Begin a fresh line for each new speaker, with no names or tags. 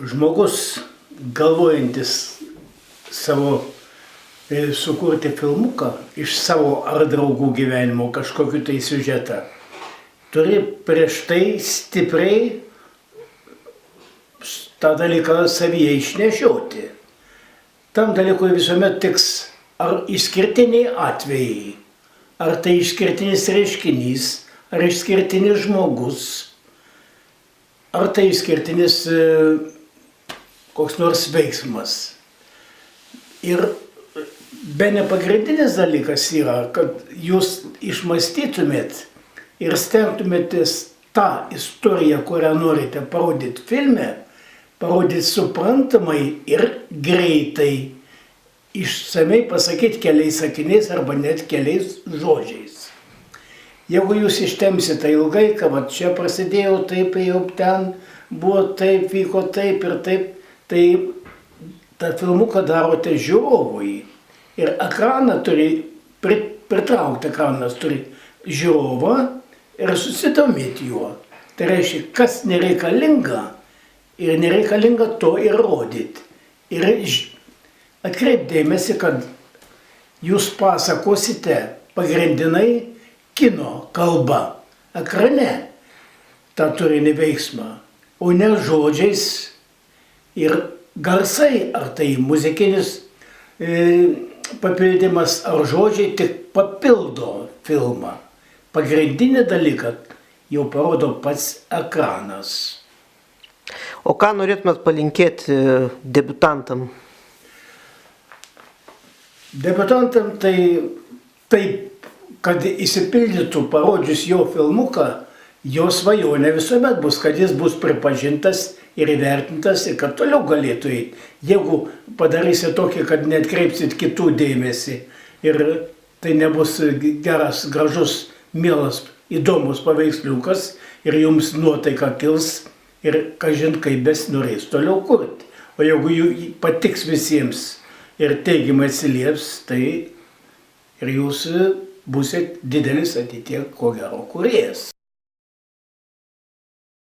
žmogus galvojantis sukurti filmuką iš savo ar draugų gyvenimo kažkokiu tai siužetą, turi prieš tai stipriai tą dalyką savyje išnešioti. Tam dalykui visuomet tiks ar išskirtiniai atvejai, ar tai išskirtinis reiškinys, ar išskirtinis žmogus, ar tai išskirtinis koks nors veiksmas. Ir bene pagrindinis dalykas yra, kad jūs išmąstytumėt ir stengtumėtės tą istoriją, kurią norite parodyti filme, parodyti suprantamai ir greitai, išsamei pasakyti keliais sakiniais arba net keliais žodžiais. Jeigu jūs ištemsite ilgai, kad čia prasidėjo taip, jau ten buvo taip, vyko taip ir taip, tai tą filmuką darote žiūrovui. Ir ekraną turi, pritraukti ekranas turi žiūrovą ir susidomėti juo. Tai reiškia, kas nereikalinga ir nereikalinga to ir rodyti. Ir atkreipdėmėsi, kad jūs pasakosite pagrindinai kino kalba, ekrane tą turinį veiksmą, o ne žodžiais ir garsai, ar tai muzikinis papildymas, ar žodžiai tik papildo filmą. Pagrindinį dalyką jau parodo pats ekranas.
O ką norėtumėt palinkėti debiutantam?
Debiutantam tai taip, kad įsipildytų parodžius jo filmuką, jo svajonė visuomet bus, kad jis bus pripažintas ir įvertintas ir kad toliau galėtų eiti. Jeigu padarysit tokį, kad neatkreipsit kitų dėmesį ir tai nebus geras, gražus, mielas, įdomus paveiksliukas ir jums nuotaika kils ir kažin kaip besinorės toliau kurti. O jeigu jų patiks visiems ir teigiamai atsilieps, tai ir jūs būsit didelis ateitie ko gero kūrėjas.